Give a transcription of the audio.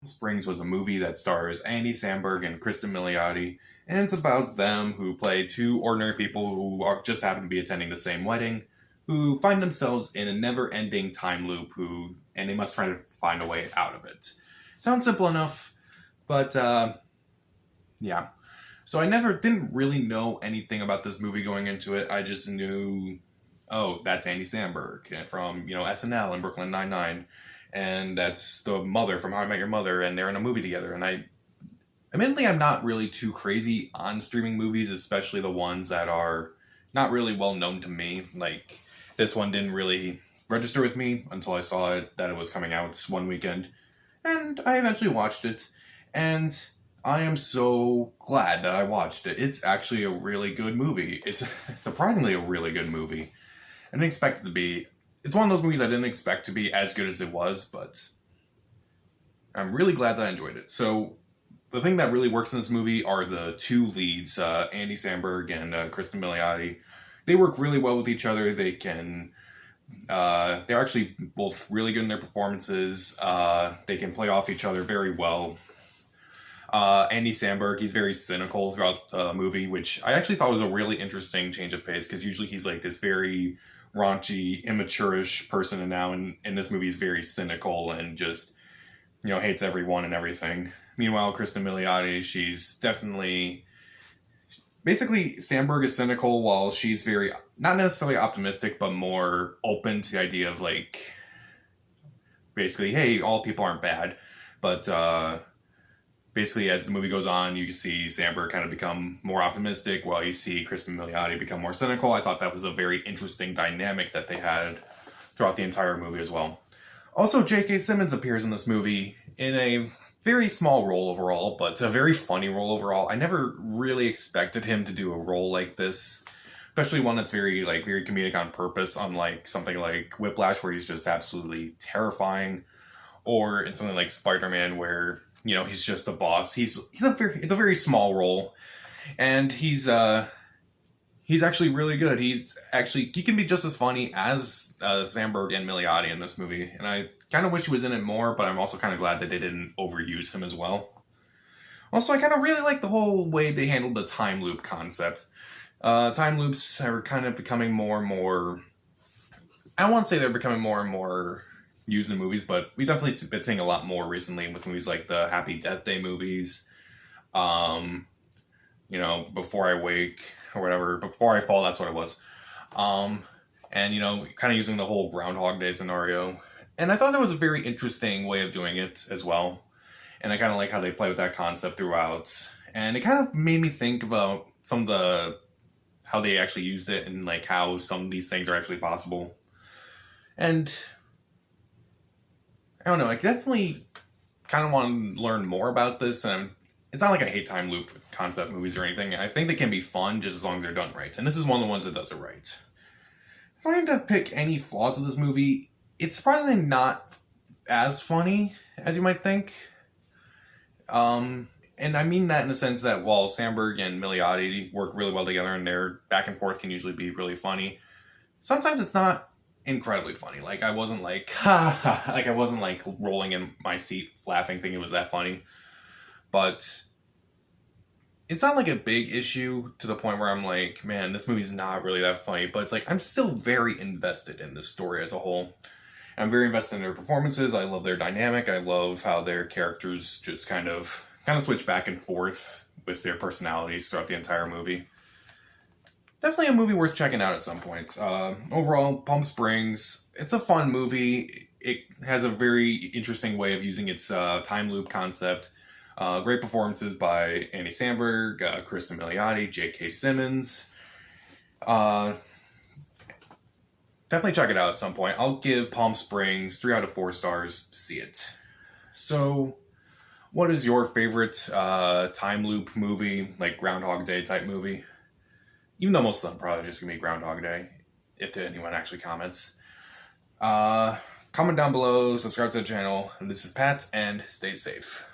Springs was a movie that stars Andy Samberg and Kristen Milioti, and it's about them who play two ordinary people who just happen to be attending the same wedding, who find themselves in a never-ending time loop, and they must try to find a way out of it. Sounds simple enough, but yeah. So I didn't really know anything about this movie going into it. I just knew, oh, that's Andy Samberg from, SNL and Brooklyn Nine-Nine. And that's the mother from How I Met Your Mother, and they're in a movie together. And admittedly, I'm not really too crazy on streaming movies, especially the ones that are not really well known to me. Like, this one didn't really register with me until I saw that it was coming out one weekend. And I eventually watched it. And I am so glad that I watched it. It's actually a really good movie. It's surprisingly a really good movie. I didn't expect it to be. It's one of those movies I didn't expect to be as good as it was, but I'm really glad that I enjoyed it. So the thing that really works in this movie are the two leads, Andy Samberg and Kristen Milioti. They work really well with each other. They're actually both really good in their performances. They can play off each other very well. Andy Samberg, he's very cynical throughout the movie, which I actually thought was a really interesting change of pace, because usually he's like this very raunchy, immature-ish person, and now in this movie he's very cynical and just, hates everyone and everything. Meanwhile, Kristen Milioti, she's definitely... Basically, Samberg is cynical while she's very, not necessarily optimistic, but more open to the idea of, like, basically, hey, all people aren't bad. But, basically, as the movie goes on, you see Samberg kind of become more optimistic, while you see Kristen Milioti become more cynical. I thought that was a very interesting dynamic that they had throughout the entire movie as well. Also, J.K. Simmons appears in this movie in a very small role overall, but a very funny role overall. I never really expected him to do a role like this, especially one that's very comedic on purpose, unlike something like Whiplash, where he's just absolutely terrifying, or in something like Spider-Man, where he's just the boss. It's a very small role, and he's actually really good. He can be just as funny as Samberg and Milioti in this movie, and I kind of wish he was in it more, but I'm also kind of glad that they didn't overuse him as well. Also, I kind of really like the whole way they handled the time loop concept. Time loops are kind of becoming more and more... I don't want to say they're becoming more and more used in movies, but we've definitely been seeing a lot more recently with movies like the Happy Death Day movies, Before I Wake, or whatever, Before I Fall, that's what it was. And, kind of using the whole Groundhog Day scenario. And I thought that was a very interesting way of doing it as well. And I kind of like how they play with that concept throughout. And it kind of made me think about how they actually used it, and like how some of these things are actually possible. And I don't know, I definitely kind of want to learn more about this, and it's not like I hate time loop concept movies or anything. I think they can be fun just as long as they're done right, and this is one of the ones that does it right. If I had to pick any flaws of this movie, it's surprisingly not as funny as you might think. And I mean that in the sense that while Samberg and Milioti work really well together and their back and forth can usually be really funny, sometimes it's not incredibly funny. Like, I wasn't like, ha ha, like I wasn't like rolling in my seat laughing thinking it was that funny. But it's not like a big issue to the point where I'm like, man, this movie's not really that funny. But it's like, I'm still very invested in this story as a whole. I'm very invested in their performances. I love their dynamic. I love how their characters just kind of switch back and forth with their personalities throughout the entire movie. Definitely a movie worth checking out at some point. Overall, Palm Springs, it's a fun movie. It has a very interesting way of using its time loop concept. Great performances by Andy Samberg, Kristen Milioti, J.K. Simmons. Definitely check it out at some point. I'll give Palm Springs 3 out of 4 stars. See it. So, what is your favorite time loop movie, like Groundhog Day type movie? Even though most of them probably just going to be Groundhog Day, if anyone actually comments. Comment down below, subscribe to the channel. This is Pat, and stay safe.